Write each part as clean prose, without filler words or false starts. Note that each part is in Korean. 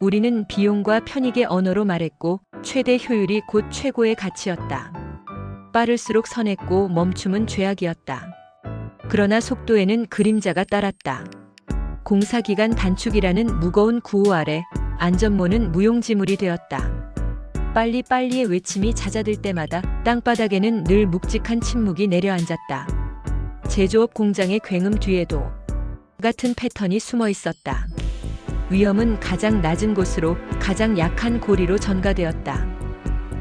우리는 비용과 편익의 언어로 말했고 최대 효율이 곧 최고의 가치였다. 빠를수록 선했고 멈춤은 죄악이었다. 그러나 속도에는 그림자가 따랐다. 공사기간 단축이라는 무거운 구호 아래 안전모는 무용지물이 되었다. 빨리빨리의 외침이 잦아들 때마다 땅바닥에는 늘 묵직한 침묵이 내려앉았다. 제조업 공장의 굉음 뒤에도 같은 패턴이 숨어 있었다. 위험은 가장 낮은 곳으로 가장 약한 고리로 전가되었다.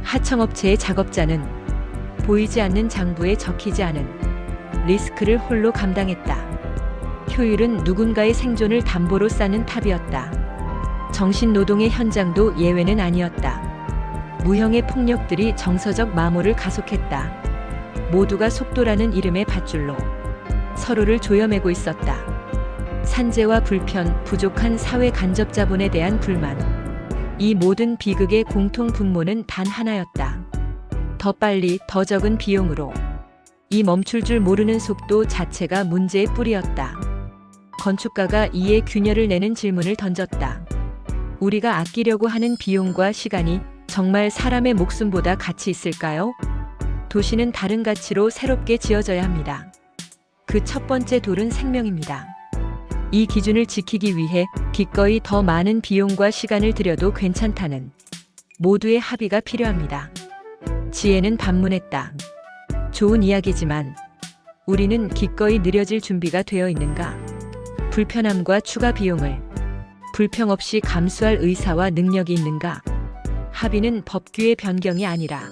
하청업체의 작업자는 보이지 않는 장부에 적히지 않은 리스크를 홀로 감당했다. 효율은 누군가의 생존을 담보로 쌓는 탑이었다. 정신노동의 현장도 예외는 아니었다. 무형의 폭력들이 정서적 마모를 가속했다. 모두가 속도라는 이름의 밧줄로 서로를 조여매고 있었다. 산재와 불편, 부족한 사회 간접 자본에 대한 불만. 이 모든 비극의 공통 분모는 단 하나였다. 더 빨리, 더 적은 비용으로. 이 멈출 줄 모르는 속도 자체가 문제의 뿌리였다. 건축가가 이에 균열을 내는 질문을 던졌다. 우리가 아끼려고 하는 비용과 시간이 정말 사람의 목숨보다 가치 있을까요? 도시는 다른 가치로 새롭게 지어져야 합니다. 그 첫 번째 돌은 생명입니다. 이 기준을 지키기 위해 기꺼이 더 많은 비용과 시간을 들여도 괜찮다는 모두의 합의가 필요합니다. 지혜는 반문했다. 좋은 이야기지만 우리는 기꺼이 느려질 준비가 되어 있는가? 불편함과 추가 비용을 불평 없이 감수할 의사와 능력이 있는가? 합의는 법규의 변경이 아니라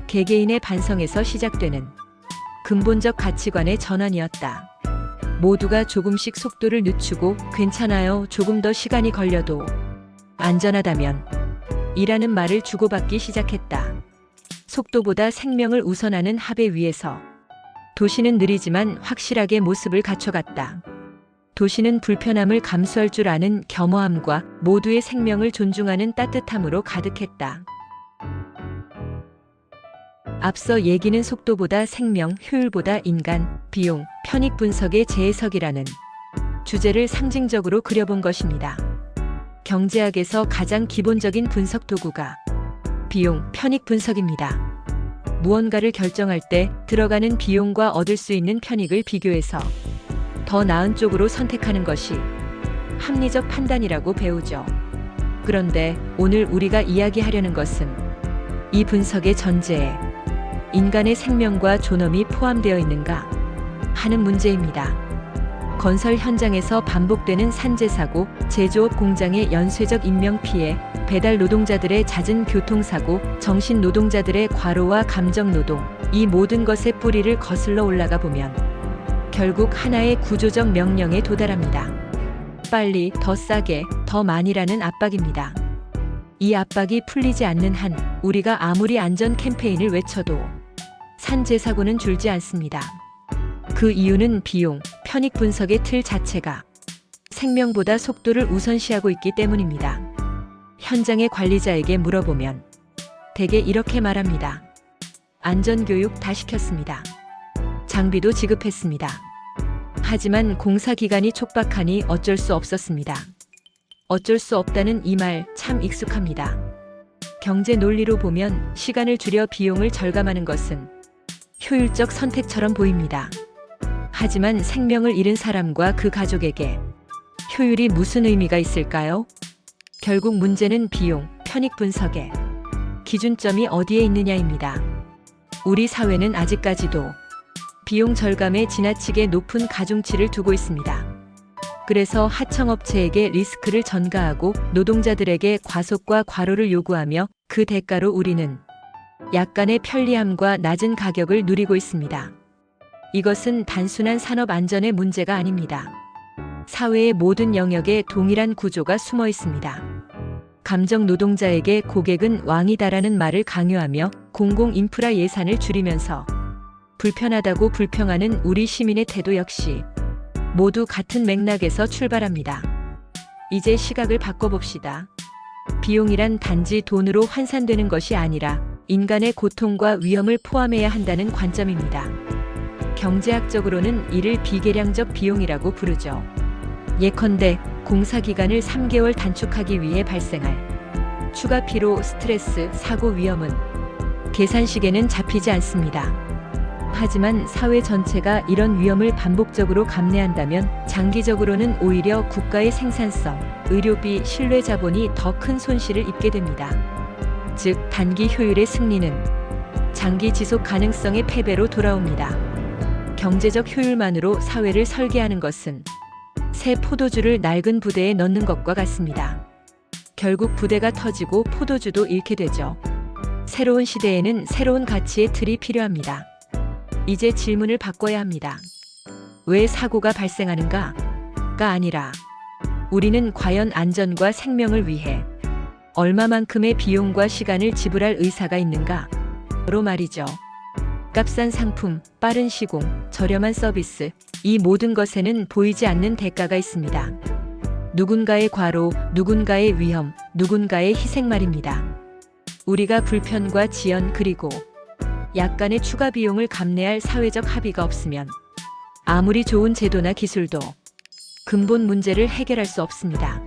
개개인의 반성에서 시작되는 근본적 가치관의 전환이었다. 모두가 조금씩 속도를 늦추고 괜찮아요, 조금 더 시간이 걸려도 안전하다면 이라는 말을 주고받기 시작했다. 속도보다 생명을 우선하는 합의 위에서 도시는 느리지만 확실하게 모습을 갖춰갔다. 도시는 불편함을 감수할 줄 아는 겸허함과 모두의 생명을 존중하는 따뜻함으로 가득했다. 앞서 얘기는 속도보다 생명, 효율보다 인간, 비용, 편익 분석의 재해석이라는 주제를 상징적으로 그려본 것입니다. 경제학에서 가장 기본적인 분석 도구가 비용, 편익 분석입니다. 무언가를 결정할 때 들어가는 비용과 얻을 수 있는 편익을 비교해서 더 나은 쪽으로 선택하는 것이 합리적 판단이라고 배우죠. 그런데 오늘 우리가 이야기하려는 것은 이 분석의 전제에 인간의 생명과 존엄이 포함되어 있는가 하는 문제입니다. 건설 현장에서 반복되는 산재사고, 제조업 공장의 연쇄적 인명피해, 배달 노동자들의 잦은 교통사고, 정신 노동자들의 과로와 감정노동, 이 모든 것의 뿌리를 거슬러 올라가 보면 결국 하나의 구조적 명령에 도달합니다. 빨리, 더 싸게, 더 많이라는 압박입니다. 이 압박이 풀리지 않는 한 우리가 아무리 안전 캠페인을 외쳐도 산재 사고는 줄지 않습니다. 그 이유는 비용, 편익 분석의 틀 자체가 생명보다 속도를 우선시하고 있기 때문입니다. 현장의 관리자에게 물어보면 대개 이렇게 말합니다. 안전교육 다 시켰습니다. 장비도 지급했습니다. 하지만 공사 기간이 촉박하니 어쩔 수 없었습니다. 어쩔 수 없다는 이 말 참 익숙합니다. 경제 논리로 보면 시간을 줄여 비용을 절감하는 것은 효율적 선택처럼 보입니다. 하지만 생명을 잃은 사람과 그 가족에게 효율이 무슨 의미가 있을까요? 결국 문제는 비용, 편익 분석의 기준점이 어디에 있느냐입니다. 우리 사회는 아직까지도 비용 절감에 지나치게 높은 가중치를 두고 있습니다. 그래서 하청업체에게 리스크를 전가하고 노동자들에게 과속과 과로를 요구하며 그 대가로 우리는 약간의 편리함과 낮은 가격을 누리고 있습니다. 이것은 단순한 산업 안전의 문제가 아닙니다. 사회의 모든 영역에 동일한 구조가 숨어 있습니다. 감정 노동자에게 고객은 왕이다라는 말을 강요하며 공공 인프라 예산을 줄이면서 불편하다고 불평하는 우리 시민의 태도 역시 모두 같은 맥락에서 출발합니다. 이제 시각을 바꿔봅시다. 비용이란 단지 돈으로 환산되는 것이 아니라 인간의 고통과 위험을 포함해야 한다는 관점입니다. 경제학적으로는 이를 비계량적 비용이라고 부르죠. 예컨대 공사 기간을 3개월 단축하기 위해 발생할 추가 피로, 스트레스, 사고 위험은 계산식에는 잡히지 않습니다. 하지만 사회 전체가 이런 위험을 반복적으로 감내한다면 장기적으로는 오히려 국가의 생산성, 의료비, 신뢰 자본이 더 큰 손실을 입게 됩니다. 즉, 단기 효율의 승리는 장기 지속 가능성의 패배로 돌아옵니다. 경제적 효율만으로 사회를 설계하는 것은 새 포도주를 낡은 부대에 넣는 것과 같습니다. 결국 부대가 터지고 포도주도 잃게 되죠. 새로운 시대에는 새로운 가치의 틀이 필요합니다. 이제 질문을 바꿔야 합니다. 왜 사고가 발생하는가?가 아니라 우리는 과연 안전과 생명을 위해 얼마만큼의 비용과 시간을 지불할 의사가 있는가?로 말이죠. 값싼 상품, 빠른 시공, 저렴한 서비스, 이 모든 것에는 보이지 않는 대가가 있습니다. 누군가의 과로, 누군가의 위험, 누군가의 희생 말입니다. 우리가 불편과 지연 그리고 약간의 추가 비용을 감내할 사회적 합의가 없으면 아무리 좋은 제도나 기술도 근본 문제를 해결할 수 없습니다.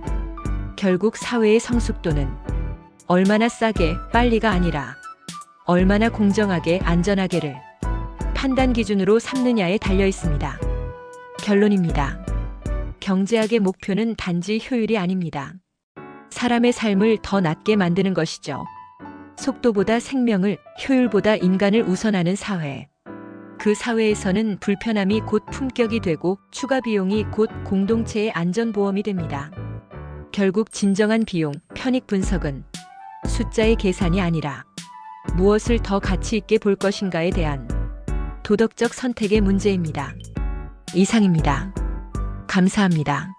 결국 사회의 성숙도는 얼마나 싸게, 빨리가 아니라 얼마나 공정하게, 안전하게를 판단 기준으로 삼느냐에 달려 있습니다. 결론입니다. 경제학의 목표는 단지 효율이 아닙니다. 사람의 삶을 더 낫게 만드는 것이죠. 속도보다 생명을, 효율보다 인간을 우선하는 사회. 그 사회에서는 불편함이 곧 품격이 되고 추가 비용이 곧 공동체의 안전보험이 됩니다. 결국 진정한 비용, 편익 분석은 숫자의 계산이 아니라 무엇을 더 가치 있게 볼 것인가에 대한 도덕적 선택의 문제입니다. 이상입니다. 감사합니다.